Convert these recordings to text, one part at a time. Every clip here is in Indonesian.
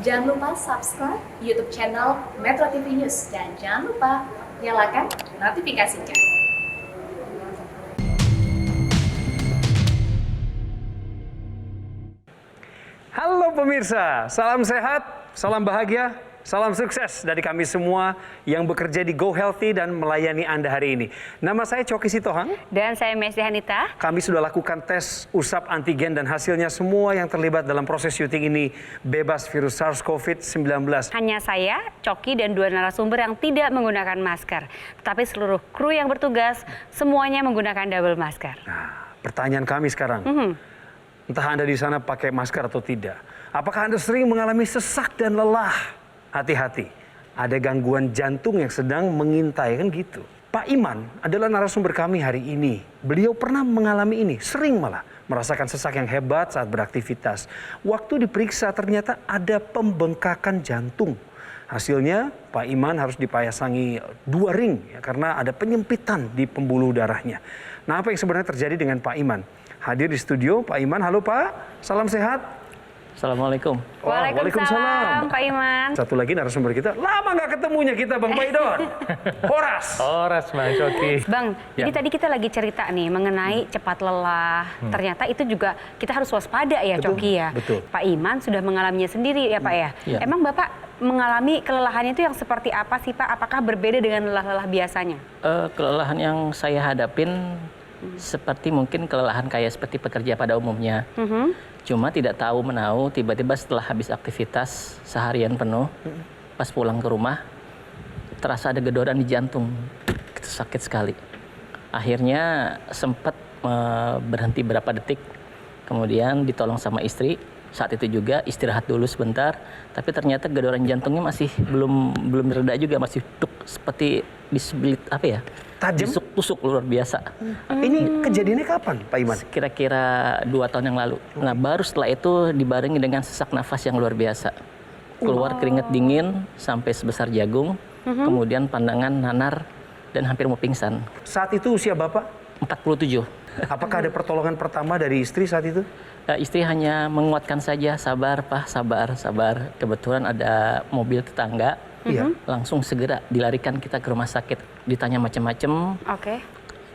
Jangan lupa subscribe YouTube channel Metro TV News dan jangan lupa nyalakan notifikasinya. Halo pemirsa, salam sehat, salam bahagia, salam sukses dari kami semua yang bekerja di Go Healthy dan melayani Anda hari ini. Nama saya Coki Sitohang. Dan saya Mesty Hanita. Kami sudah lakukan tes usap antigen dan hasilnya semua yang terlibat dalam proses syuting ini bebas virus SARS-CoV-19. Hanya saya, Coki, dan 2 narasumber yang tidak menggunakan masker. Tetapi seluruh kru yang bertugas semuanya menggunakan double masker. Nah, pertanyaan kami sekarang. Entah Anda di sana pakai masker atau tidak. Apakah Anda sering mengalami sesak dan lelah? Hati-hati, ada gangguan jantung yang sedang mengintai, kan gitu. Pak Iman adalah narasumber kami hari ini. Beliau pernah mengalami ini, sering malah merasakan sesak yang hebat saat beraktivitas. Waktu diperiksa ternyata ada pembengkakan jantung. Hasilnya Pak Iman harus dipasangi 2 ring ya, karena ada penyempitan di pembuluh darahnya. Nah, apa yang sebenarnya terjadi dengan Pak Iman? Hadir di studio Pak Iman. Halo Pak, salam sehat. Assalamualaikum. Waalaikumsalam Pak Iman. Satu lagi narasumber kita, lama nggak ketemunya kita Bang Paidon. Horas Bang Coki. Bang, jadi tadi kita lagi cerita nih mengenai cepat lelah. Ternyata itu juga kita harus waspada ya, Betul, Coki ya. betul. Pak Iman sudah mengalaminya sendiri ya Pak ya. Iya. Emang Bapak mengalami kelelahan itu yang seperti apa sih Pak? Apakah berbeda dengan lelah-lelah biasanya? Kelelahan yang saya hadapin seperti mungkin kelelahan kayak seperti pekerja pada umumnya. Cuma tidak tahu menahu tiba-tiba setelah habis aktivitas seharian penuh, pas pulang ke rumah terasa ada gedoran di jantung. Itu sakit sekali. Akhirnya sempat berhenti berapa detik, kemudian ditolong sama istri. Saat itu juga istirahat dulu sebentar, tapi ternyata gedoran jantungnya masih belum reda juga, masih tuk seperti disebelit apa ya? Tajam? Tusuk luar biasa. Ini kejadiannya kapan Pak Iman? Kira-kira 2 tahun yang lalu. Nah, baru setelah itu dibarengi dengan sesak nafas yang luar biasa. Keluar keringat dingin sampai sebesar jagung, kemudian pandangan nanar dan hampir mau pingsan. Saat itu usia Bapak? 47. Apakah ada pertolongan pertama dari istri saat itu? Istri hanya menguatkan saja, sabar Pak, sabar, sabar. Kebetulan ada mobil tetangga, langsung segera dilarikan kita ke rumah sakit. Ditanya macam-macam, Oke.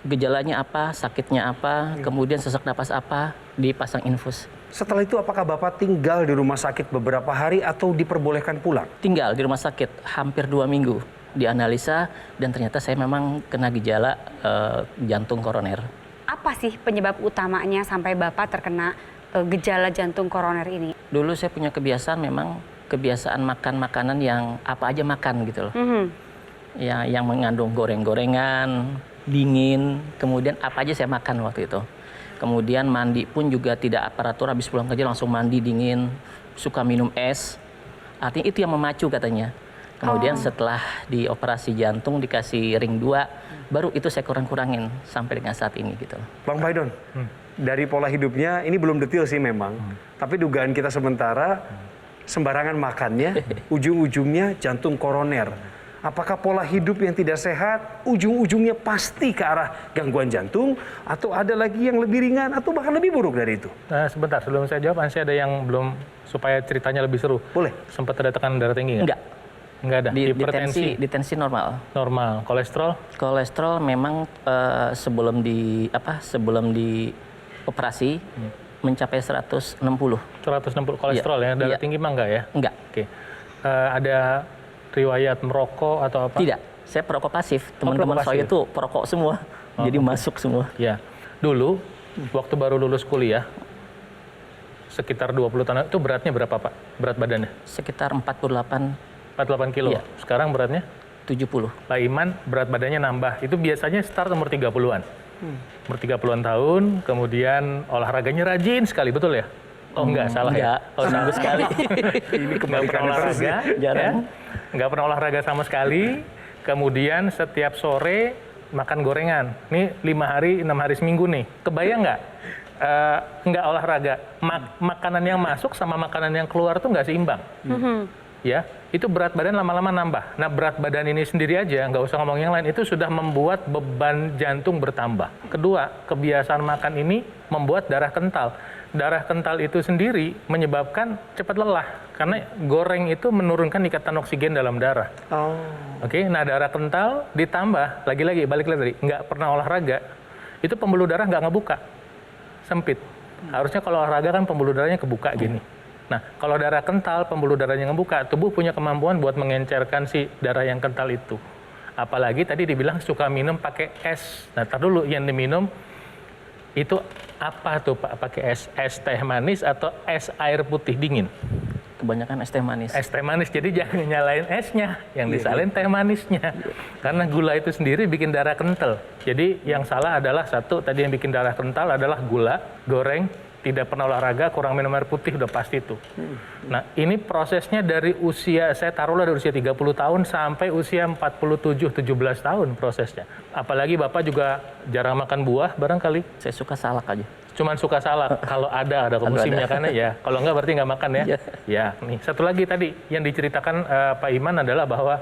gejalanya apa, sakitnya apa, kemudian sesak napas apa, dipasang infus. Setelah itu apakah Bapak tinggal di rumah sakit beberapa hari atau diperbolehkan pulang? Tinggal di rumah sakit hampir 2 minggu, dianalisa dan ternyata saya memang kena gejala jantung koroner. Apa sih penyebab utamanya sampai Bapak terkena gejala jantung koroner ini? Dulu saya punya kebiasaan makan makanan yang apa aja makan gitu loh. Ya, yang mengandung goreng-gorengan, dingin, kemudian apa aja saya makan waktu itu. Kemudian mandi pun juga tidak aparatur, habis pulang kerja langsung mandi dingin, suka minum es. Artinya itu yang memacu katanya. Kemudian setelah dioperasi jantung dikasih ring 2, baru itu saya kurang-kurangin sampai dengan saat ini gitu. Bang Paidon, dari pola hidupnya ini belum detail sih memang, tapi dugaan kita sementara sembarangan makannya, ujung-ujungnya jantung koroner. Apakah pola hidup yang tidak sehat, ujung-ujungnya pasti ke arah gangguan jantung, atau ada lagi yang lebih ringan, atau bahkan lebih buruk dari itu? Nah, sebentar, sebelum saya jawab, masih ada yang belum, supaya ceritanya lebih seru. Boleh. Sempat ada tekanan darah tinggi nggak? Enggak. Nggak ada? Hipertensi? Di tensi normal. Normal. Kolesterol? Kolesterol memang sebelum di operasi mencapai 160. 160 kolesterol ya? Darah tinggi mah nggak ya? Enggak. Oke. Ada riwayat merokok atau apa? Tidak. Saya perokok pasif. Teman-teman saya itu perokok semua. Jadi masuk semua. Ya. Dulu, waktu baru lulus kuliah, sekitar 20 tahun, itu beratnya berapa Pak? Berat badannya? Sekitar 48 kilo. Iya. Sekarang beratnya? 70. Pak Iman berat badannya nambah. Itu biasanya start umur 30-an. Umur 30-an tahun, kemudian olahraganya rajin sekali, betul ya? Oh enggak, salah enggak. ya? Oh, seminggu sekali. Ini Nggak pernah olahraga, Jarang. Nggak pernah olahraga sama sekali. Kemudian setiap sore makan gorengan. Nih 5 hari, 6 hari seminggu nih. Kebayang nggak? Nggak olahraga. Makanan yang masuk sama makanan yang keluar tuh nggak seimbang. Ya, itu berat badan lama-lama nambah. Nah, berat badan ini sendiri aja, nggak usah ngomong yang lain, itu sudah membuat beban jantung bertambah. Kedua, kebiasaan makan ini membuat darah kental. darah kental itu sendiri menyebabkan cepat lelah. Karena goreng itu menurunkan ikatan oksigen dalam darah. Oh. Oke, nah darah kental ditambah, lagi-lagi balik lagi tadi, nggak pernah olahraga, itu pembuluh darah nggak ngebuka, sempit. Harusnya kalau olahraga kan pembuluh darahnya kebuka gini. Nah, kalau darah kental, pembuluh darahnya ngebuka, tubuh punya kemampuan buat mengencerkan si darah yang kental itu. Apalagi tadi dibilang suka minum pakai es. Nah, tar dulu yang diminum itu apa tuh Pak? Pakai es? Es teh manis atau es air putih dingin? Kebanyakan es teh manis. Es teh manis, jadi jangan nyalain esnya, yang disalin teh manisnya. Karena gula itu sendiri bikin darah kental. Jadi yang salah adalah satu, tadi yang bikin darah kental adalah gula, goreng, tidak pernah olahraga, kurang minum air putih, udah pasti itu. Nah, ini prosesnya dari usia, saya taruhlah dari usia 30 tahun sampai usia 47-17 tahun prosesnya. Apalagi Bapak juga jarang makan buah barangkali. Saya suka salak aja. Cuman suka salak, kalau ada musimnya kan ya. Kalau enggak berarti nggak makan ya. Ya, nih satu lagi tadi yang diceritakan Pak Iman adalah bahwa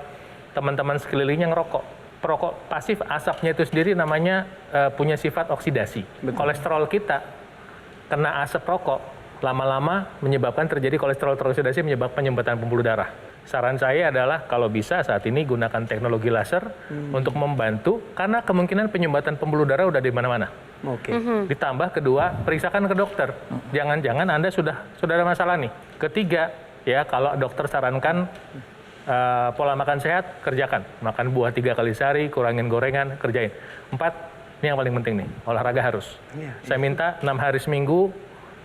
teman-teman sekelilingnya ngerokok. Perokok pasif, asapnya itu sendiri namanya punya sifat oksidasi. Kolesterol kita kena asap rokok, lama-lama menyebabkan terjadi kolesterol teroksidasi, menyebabkan penyumbatan pembuluh darah. Saran saya adalah kalau bisa saat ini gunakan teknologi laser untuk membantu, karena kemungkinan penyumbatan pembuluh darah udah di mana-mana. Oke. Ditambah kedua, periksakan ke dokter. Jangan-jangan Anda sudah ada masalah nih. Ketiga, ya kalau dokter sarankan pola makan sehat, kerjakan. Makan buah 3 kali sehari, kurangin gorengan, kerjain. 4, ini yang paling penting nih, olahraga harus. Saya minta 6 hari seminggu,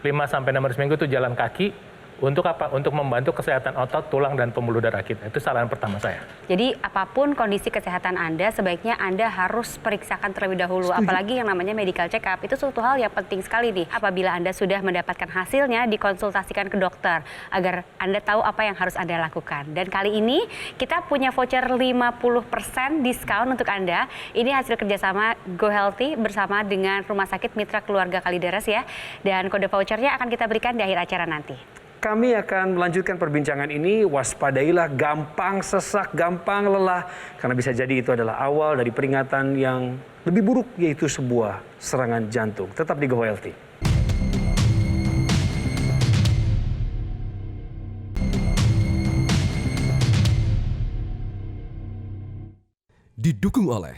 5-6 hari seminggu itu jalan kaki. Untuk apa? Untuk membantu kesehatan otot, tulang, dan pembuluh darah kita. Itu saran pertama saya. Jadi apapun kondisi kesehatan Anda, sebaiknya Anda harus periksakan terlebih dahulu. Apalagi yang namanya medical check up, itu suatu hal yang penting sekali nih. Apabila Anda sudah mendapatkan hasilnya, dikonsultasikan ke dokter, agar Anda tahu apa yang harus Anda lakukan. Dan kali ini kita punya voucher 50% diskon untuk Anda. Ini hasil kerjasama Go Healthy bersama dengan Rumah Sakit Mitra Keluarga Kalideres ya. Dan kode vouchernya akan kita berikan di akhir acara nanti. Kami akan melanjutkan perbincangan ini. Waspadailah gampang sesak, gampang lelah. Karena bisa jadi itu adalah awal dari peringatan yang lebih buruk, yaitu sebuah serangan jantung. Tetap di Go Healthy. Didukung oleh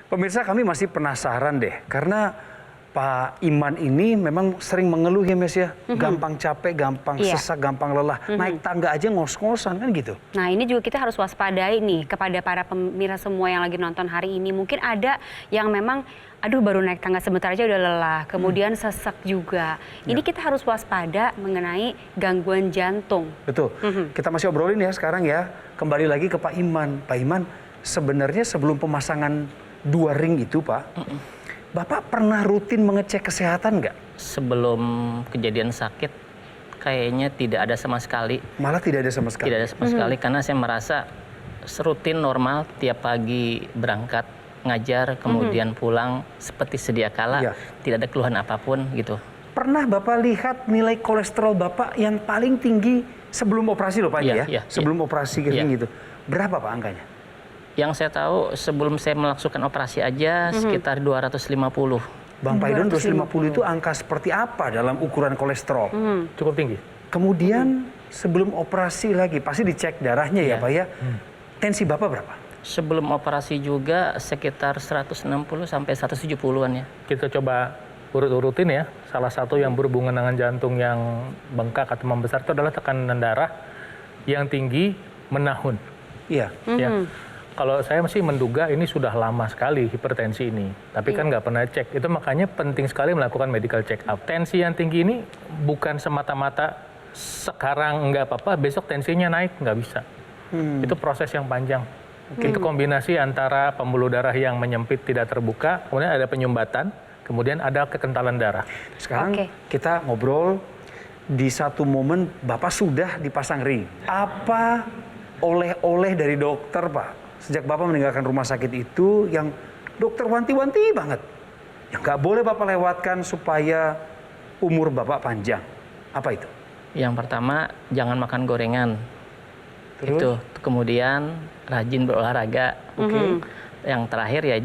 Pemirsa, kami masih penasaran deh. Karena Pak Iman ini memang sering mengeluh ya Mes ya, gampang capek, gampang sesak, gampang lelah, naik tangga aja ngos-ngosan kan gitu. Nah ini juga kita harus waspadai nih kepada para pemirsa semua yang lagi nonton hari ini. Mungkin ada yang memang, aduh baru naik tangga sebentar aja udah lelah, kemudian sesak juga. Ini kita harus waspada mengenai gangguan jantung. Betul, kita masih obrolin ya sekarang ya, kembali lagi ke Pak Iman. Pak Iman, sebenarnya sebelum pemasangan 2 ring itu Pak, Bapak pernah rutin mengecek kesehatan nggak? Sebelum kejadian sakit, kayaknya tidak ada sama sekali. Malah tidak ada sama sekali? Tidak ada sama sekali, karena saya merasa rutin normal tiap pagi berangkat ngajar, kemudian pulang seperti sedia kala, tidak ada keluhan apapun gitu. Pernah Bapak lihat nilai kolesterol Bapak yang paling tinggi sebelum operasi loh Pak sebelum operasi gitu. Berapa Pak angkanya? Yang saya tahu sebelum saya melakukan operasi aja sekitar 250. Bang Paidon, 250 itu angka seperti apa dalam ukuran kolesterol? Cukup tinggi. Kemudian sebelum operasi lagi, pasti dicek darahnya ya Pak ya. Tensi Bapak berapa? Sebelum operasi juga sekitar 160 sampai 170-an ya. Kita coba urut-urutin ya. Salah satu yang berhubungan dengan jantung yang bengkak atau membesar itu adalah tekanan darah yang tinggi menahun. Iya. Ya. Kalau saya masih menduga ini sudah lama sekali hipertensi ini, tapi kan nggak pernah cek. Itu makanya penting sekali melakukan medical check up. Tensi yang tinggi ini bukan semata-mata sekarang nggak apa-apa, besok tensinya naik, nggak bisa. Itu proses yang panjang. Itu kombinasi antara pembuluh darah yang menyempit tidak terbuka, kemudian ada penyumbatan, kemudian ada kekentalan darah. Sekarang kita ngobrol, di satu momen Bapak sudah dipasang ring. Apa oleh-oleh dari dokter Pak? Sejak Bapak meninggalkan rumah sakit itu, yang dokter wanti-wanti banget, yang nggak boleh Bapak lewatkan supaya umur Bapak panjang. Apa itu? Yang pertama, jangan makan gorengan. Terus? Itu. Kemudian rajin berolahraga. Yang terakhir ya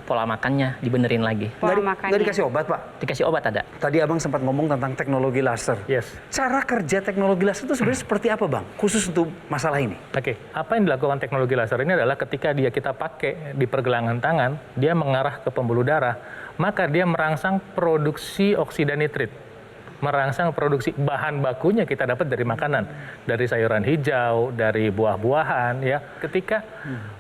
pola makannya dibenerin lagi. Pola makannya. Nggak dikasih obat, Pak? Dikasih obat ada. Tadi Abang sempat ngomong tentang teknologi laser. Yes. Cara kerja teknologi laser itu sebenarnya seperti apa, Bang? Khusus untuk masalah ini. Oke, apa yang dilakukan teknologi laser ini adalah ketika kita pakai di pergelangan tangan, dia mengarah ke pembuluh darah, maka dia merangsang produksi oksida nitrit. Merangsang produksi bahan bakunya kita dapat dari makanan, dari sayuran hijau, dari buah-buahan ya. Ketika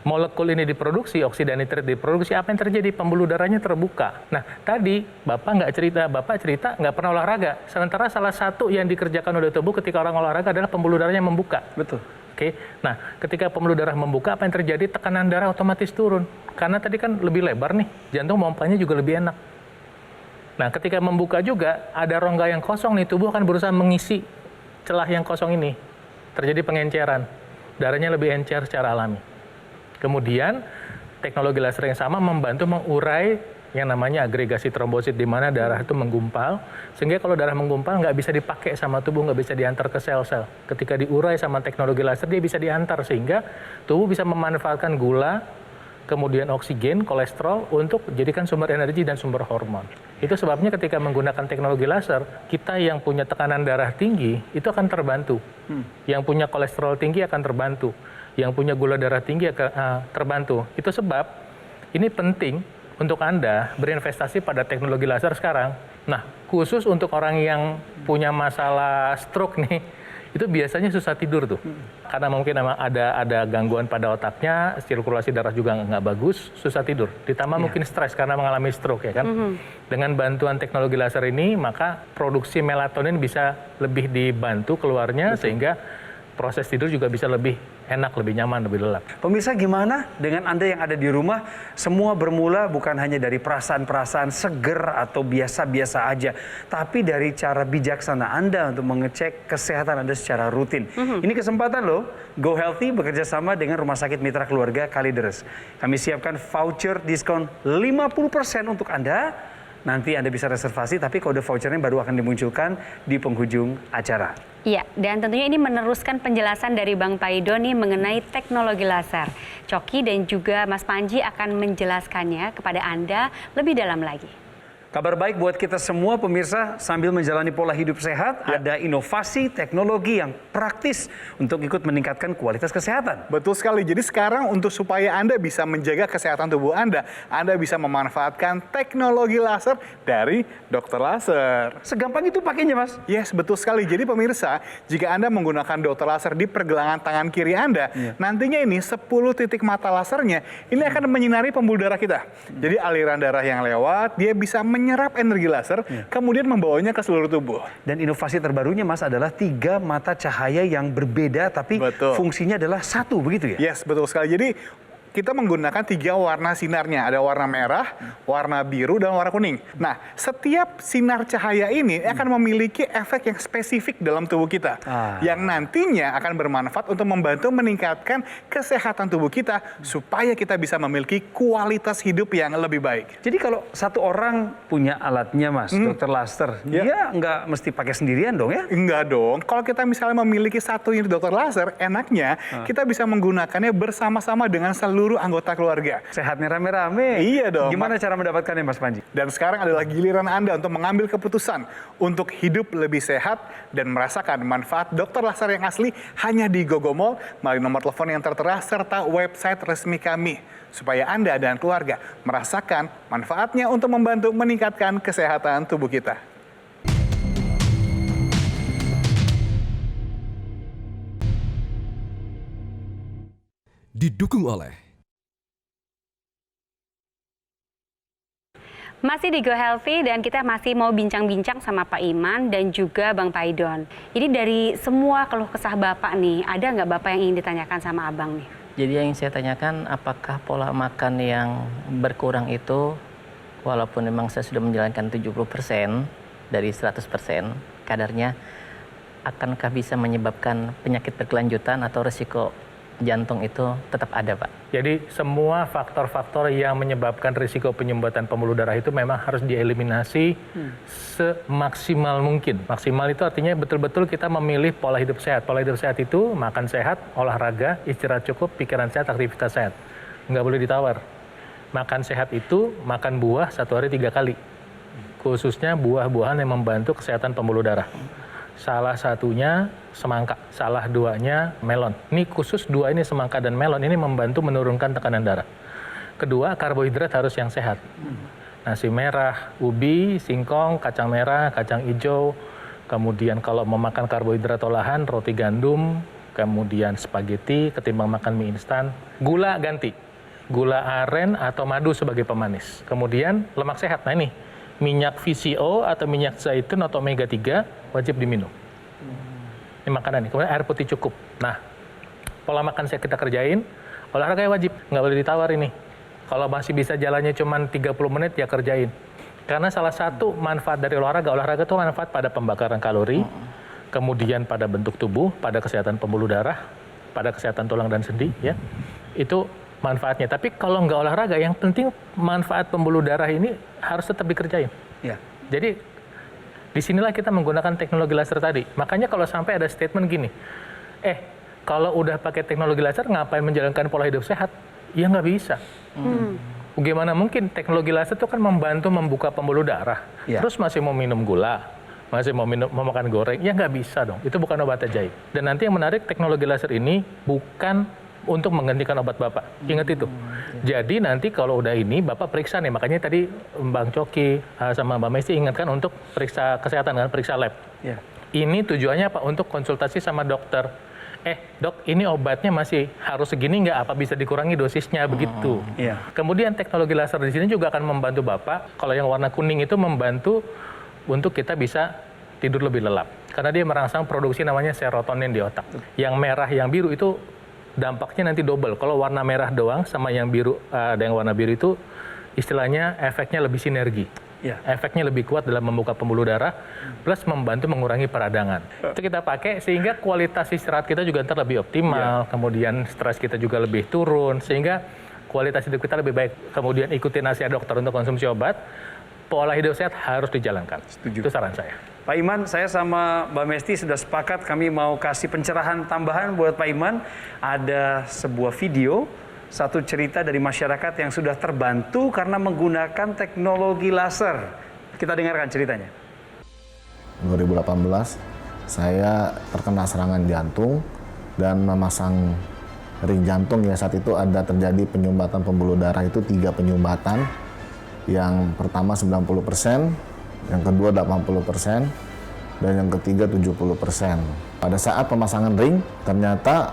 molekul ini diproduksi, oksida nitrit diproduksi, apa yang terjadi? Pembuluh darahnya terbuka. Nah, tadi Bapak cerita nggak pernah olahraga. Sementara salah satu yang dikerjakan oleh tubuh ketika orang olahraga adalah pembuluh darahnya membuka. Betul. Oke, nah ketika pembuluh darah membuka, apa yang terjadi? Tekanan darah otomatis turun. Karena tadi kan lebih lebar nih, jantung pompanya juga lebih enak. Nah, ketika membuka juga, ada rongga yang kosong nih, tubuh akan berusaha mengisi celah yang kosong ini. Terjadi pengenceran. Darahnya lebih encer secara alami. Kemudian, teknologi laser yang sama membantu mengurai yang namanya agregasi trombosit, di mana darah itu menggumpal. Sehingga kalau darah menggumpal, nggak bisa dipakai sama tubuh, nggak bisa diantar ke sel-sel. Ketika diurai sama teknologi laser, dia bisa diantar. Sehingga tubuh bisa memanfaatkan gula, kemudian oksigen, kolesterol untuk jadikan sumber energi dan sumber hormon. Itu sebabnya ketika menggunakan teknologi laser, kita yang punya tekanan darah tinggi itu akan terbantu. Yang punya kolesterol tinggi akan terbantu. Yang punya gula darah tinggi akan terbantu. Itu sebab ini penting untuk Anda berinvestasi pada teknologi laser sekarang. Nah, khusus untuk orang yang punya masalah stroke nih, itu biasanya susah tidur tuh. Karena mungkin memang ada gangguan pada otaknya, sirkulasi darah juga nggak bagus, susah tidur. Ditambah mungkin stres karena mengalami stroke ya kan. Dengan bantuan teknologi laser ini, maka produksi melatonin bisa lebih dibantu keluarnya, sehingga proses tidur juga bisa lebih enak, lebih nyaman, lebih lelap. Pemirsa, gimana dengan Anda yang ada di rumah? Semua bermula bukan hanya dari perasaan-perasaan seger atau biasa-biasa aja, tapi dari cara bijaksana Anda untuk mengecek kesehatan Anda secara rutin. Ini kesempatan loh, Go Healthy bekerja sama dengan Rumah Sakit Mitra Keluarga Kalideres. Kami siapkan voucher diskon 50% untuk Anda. Nanti Anda bisa reservasi, tapi kode vouchernya baru akan dimunculkan di penghujung acara. Iya, dan tentunya ini meneruskan penjelasan dari Bang Paido nih mengenai teknologi laser. Coki dan juga Mas Panji akan menjelaskannya kepada Anda lebih dalam lagi. Kabar baik buat kita semua pemirsa, sambil menjalani pola hidup sehat, ada inovasi teknologi yang praktis untuk ikut meningkatkan kualitas kesehatan. Betul sekali. Jadi sekarang untuk supaya Anda bisa menjaga kesehatan tubuh Anda bisa memanfaatkan teknologi laser dari Dokter Laser. Segampang itu pakainya, Mas? Yes, betul sekali. Jadi pemirsa, jika Anda menggunakan Dokter Laser di pergelangan tangan kiri Anda, nantinya ini 10 titik mata lasernya ini akan menyinari pembuluh darah kita. Jadi aliran darah yang lewat, dia bisa menyerap energi laser, kemudian membawanya ke seluruh tubuh. Dan inovasi terbarunya, Mas, adalah 3 mata cahaya yang berbeda, tapi fungsinya adalah satu, begitu ya? Yes, betul sekali. Jadi kita menggunakan 3 warna sinarnya. Ada warna merah, warna biru, dan warna kuning. Nah, setiap sinar cahaya ini akan memiliki efek yang spesifik dalam tubuh kita. Yang nantinya akan bermanfaat untuk membantu meningkatkan kesehatan tubuh kita supaya kita bisa memiliki kualitas hidup yang lebih baik. Jadi kalau satu orang punya alatnya, Mas, Dokter Laser, dia nggak mesti pakai sendirian dong ya? Enggak dong. Kalau kita misalnya memiliki 1 unit Dokter Laser, enaknya kita bisa menggunakannya bersama-sama dengan seluruh anggota keluarga. Sehatnya rame-rame. Iya dong. Gimana cara mendapatkannya, Mas Panji? Dan sekarang adalah giliran Anda untuk mengambil keputusan untuk hidup lebih sehat dan merasakan manfaat Dokter Laser yang asli hanya di Gogomall melalui nomor telepon yang tertera serta website resmi kami. Supaya Anda dan keluarga merasakan manfaatnya untuk membantu meningkatkan kesehatan tubuh kita. Didukung oleh Masih di Go Healthy dan kita masih mau bincang-bincang sama Pak Iman dan juga Bang Paidon. Jadi dari semua keluh kesah Bapak nih, ada nggak Bapak yang ingin ditanyakan sama Abang nih? Jadi yang saya tanyakan, apakah pola makan yang berkurang itu, walaupun memang saya sudah menjalankan 70% dari 100% kadarnya, akankah bisa menyebabkan penyakit berkelanjutan atau risiko jantung itu tetap ada, Pak? Jadi semua faktor-faktor yang menyebabkan risiko penyumbatan pembuluh darah itu memang harus dieliminasi semaksimal mungkin. Maksimal itu artinya betul-betul kita memilih pola hidup sehat. Pola hidup sehat itu makan sehat, olahraga, istirahat cukup, pikiran sehat, aktivitas sehat. Nggak boleh ditawar. Makan sehat itu makan buah 1 hari 3 kali. Khususnya buah-buahan yang membantu kesehatan pembuluh darah. Salah satunya semangka, salah 2-nya melon. Ini khusus 2 ini, semangka dan melon, ini membantu menurunkan tekanan darah. Kedua, karbohidrat harus yang sehat. Nasi merah, ubi, singkong, kacang merah, kacang hijau. Kemudian kalau mau makan karbohidrat olahan, roti gandum, kemudian spaghetti, ketimbang makan mie instan. Gula ganti, gula aren atau madu sebagai pemanis. Kemudian lemak sehat, nah ini, minyak VCO atau minyak zaitun atau omega 3 wajib diminum. Ini makanan nih, kemudian air putih cukup. Nah, pola makan saya kita kerjain, olahraga wajib, nggak boleh ditawar ini. Kalau masih bisa jalannya cuma 30 menit ya kerjain. Karena salah satu manfaat dari olahraga itu manfaat pada pembakaran kalori, kemudian pada bentuk tubuh, pada kesehatan pembuluh darah, pada kesehatan tulang dan sendi, ya. Itu manfaatnya. Tapi kalau nggak olahraga, yang penting manfaat pembuluh darah ini harus tetap dikerjain. Ya. Jadi disinilah kita menggunakan teknologi laser tadi. Makanya kalau sampai ada statement gini, kalau udah pakai teknologi laser ngapain menjalankan pola hidup sehat? Ya nggak bisa. Bagaimana mungkin teknologi laser itu kan membantu membuka pembuluh darah, terus masih mau minum gula, masih mau makan goreng, ya nggak bisa dong. Itu bukan obat ajaib. Dan nanti yang menarik, teknologi laser ini bukan untuk menggantikan obat Bapak. Ingat itu. Jadi nanti kalau udah ini, Bapak periksa nih. Makanya tadi Bang Coki sama Mbak Mesti ingatkan untuk periksa kesehatan, kan, periksa lab. Ini tujuannya apa? Untuk konsultasi sama dokter. Dok, ini obatnya masih harus segini nggak? Apa bisa dikurangi dosisnya? Begitu. Kemudian teknologi laser di sini juga akan membantu Bapak. Kalau yang warna kuning itu membantu untuk kita bisa tidur lebih lelap. Karena dia merangsang produksi namanya serotonin di otak. Yang merah, yang biru itu dampaknya nanti double. Kalau warna merah doang sama yang biru, ada yang warna biru itu istilahnya efeknya lebih sinergi. Efeknya lebih kuat dalam membuka pembuluh darah, plus membantu mengurangi peradangan. Itu kita pakai sehingga kualitas istirahat kita juga ntar lebih optimal, kemudian stres kita juga lebih turun, sehingga kualitas hidup kita lebih baik. Kemudian ikuti nasihat dokter untuk konsumsi obat, pola hidup sehat harus dijalankan. Itu saran saya. Pak Iman, saya sama Mbak Mesti sudah sepakat, kami mau kasih pencerahan tambahan buat Pak Iman. Ada sebuah video, satu cerita dari masyarakat yang sudah terbantu karena menggunakan teknologi laser. Kita dengarkan ceritanya. 2018, saya terkena serangan jantung dan memasang ring jantung. Ya, saat itu ada terjadi penyumbatan pembuluh darah, itu 3 penyumbatan. Yang pertama 90%, yang kedua 80%, dan yang ketiga 70%. Pada saat pemasangan ring, ternyata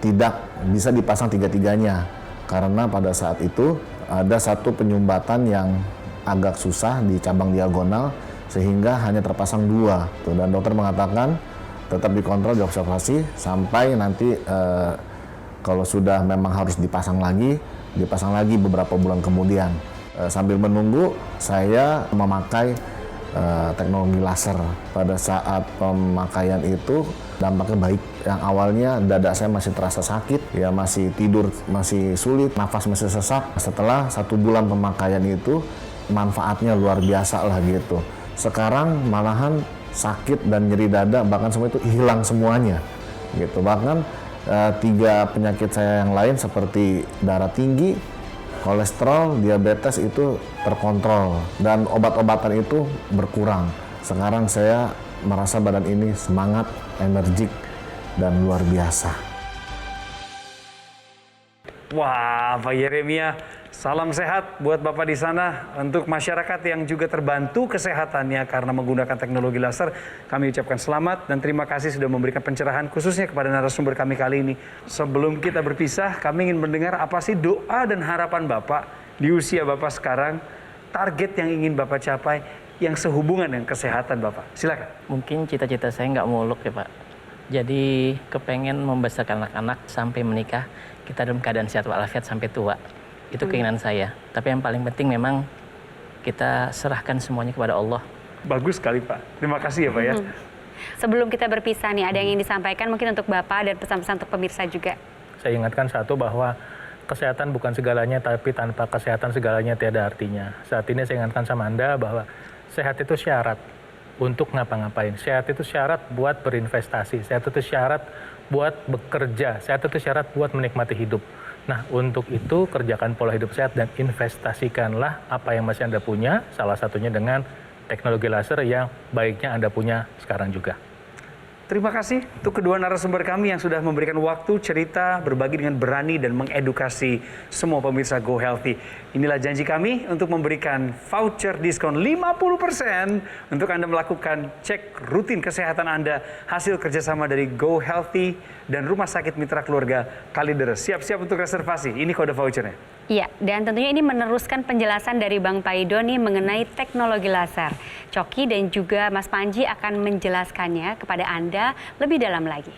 tidak bisa dipasang tiga-tiganya. Karena pada saat itu ada satu penyumbatan yang agak susah di cabang diagonal, sehingga hanya terpasang 2. Dan dokter mengatakan tetap dikontrol, diobservasi, sampai nanti kalau sudah memang harus dipasang lagi beberapa bulan kemudian. Sambil menunggu, saya memakai teknologi laser. Pada saat pemakaian itu dampaknya baik. Yang awalnya dada saya masih terasa sakit, ya masih tidur masih sulit, nafas masih sesak. Setelah 1 bulan pemakaian itu manfaatnya luar biasa lah gitu. Sekarang malahan sakit dan nyeri dada bahkan semua itu hilang semuanya gitu. Bahkan 3 penyakit saya yang lain seperti darah tinggi, kolesterol, diabetes itu terkontrol dan obat-obatan itu berkurang. Sekarang saya merasa badan ini semangat, energik, dan luar biasa. Wah, Pak Yeremia, salam sehat buat Bapak di sana. Untuk masyarakat yang juga terbantu kesehatannya karena menggunakan teknologi laser, kami ucapkan selamat dan terima kasih sudah memberikan pencerahan khususnya kepada narasumber kami kali ini. Sebelum kita berpisah, kami ingin mendengar apa sih doa dan harapan Bapak di usia Bapak sekarang, target yang ingin Bapak capai yang sehubungan dengan kesehatan Bapak. Silakan. Mungkin cita-cita saya nggak muluk ya Pak. Jadi kepengen membesarkan anak-anak sampai menikah, kita dalam keadaan sehat walafiat sampai tua. Itu keinginan saya. Tapi yang paling penting memang kita serahkan semuanya kepada Allah. Bagus sekali Pak. Terima kasih ya Pak ya. Sebelum kita berpisah nih, ada yang ingin disampaikan mungkin untuk Bapak dan pesan-pesan untuk pemirsa juga. Saya ingatkan satu, bahwa kesehatan bukan segalanya, tapi tanpa kesehatan segalanya tiada artinya. Saat ini saya ingatkan sama Anda bahwa sehat itu syarat untuk ngapa-ngapain. Sehat itu syarat buat berinvestasi. Sehat itu syarat buat bekerja. Sehat itu syarat buat menikmati hidup. Nah, untuk itu kerjakan pola hidup sehat dan investasikanlah apa yang masih Anda punya, salah satunya dengan teknologi laser yang baiknya Anda punya sekarang juga. Terima kasih untuk kedua narasumber kami yang sudah memberikan waktu, cerita, berbagi dengan berani dan mengedukasi semua pemirsa Go Healthy. Inilah janji kami untuk memberikan voucher diskon 50% untuk Anda melakukan cek rutin kesehatan Anda hasil kerjasama dari Go Healthy dan Rumah Sakit Mitra Keluarga Kalideres. Siap-siap untuk reservasi. Ini kode vouchernya. Iya, dan tentunya ini meneruskan penjelasan dari Bang Paido nih mengenai teknologi laser. Coki dan juga Mas Panji akan menjelaskannya kepada Anda lebih dalam lagi.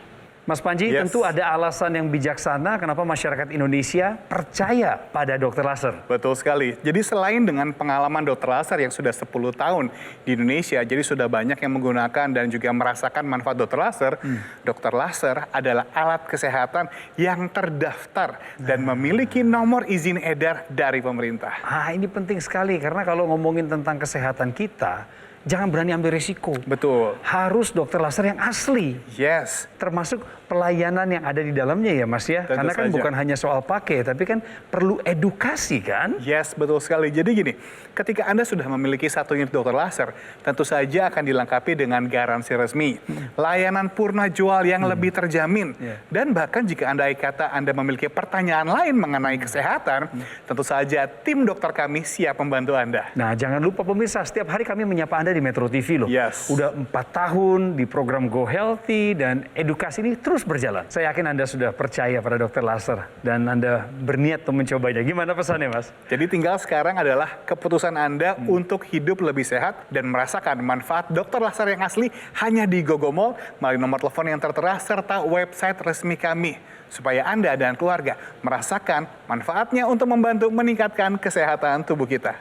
Mas Panji, Yes. tentu ada alasan yang bijaksana kenapa masyarakat Indonesia percaya pada dokter laser. Betul sekali. Jadi selain dengan pengalaman dokter laser yang sudah 10 tahun di Indonesia, jadi sudah banyak yang menggunakan dan juga merasakan manfaat dokter laser. Dokter laser adalah alat kesehatan yang terdaftar dan memiliki nomor izin edar dari pemerintah. Ini penting sekali karena kalau ngomongin tentang kesehatan kita, jangan berani ambil risiko. Betul. Harus dokter laser yang asli. Yes. Termasuk pelayanan yang ada di dalamnya ya Mas ya. Tentu Karena kan saja. bukan hanya soal pakai, tapi kan perlu edukasi kan. Yes, betul sekali. Jadi gini, ketika Anda sudah memiliki satu unit dokter laser, tentu saja akan dilengkapi dengan garansi resmi, layanan purna jual yang lebih terjamin, dan bahkan jika Anda memiliki pertanyaan lain mengenai kesehatan, tentu saja tim dokter kami siap membantu Anda. Nah, jangan lupa pemirsa, setiap hari kami menyapa Anda di Metro TV loh. Yes. Udah 4 tahun di program Go Healthy dan edukasi ini terus berjalan. Saya yakin Anda sudah percaya pada dokter laser dan Anda berniat untuk mencobanya. Gimana pesannya, Mas? Jadi tinggal sekarang adalah keputusan Anda untuk hidup lebih sehat dan merasakan manfaat dokter laser yang asli hanya di Gogomall melalui nomor telepon yang tertera serta website resmi kami. Supaya Anda dan keluarga merasakan manfaatnya untuk membantu meningkatkan kesehatan tubuh kita.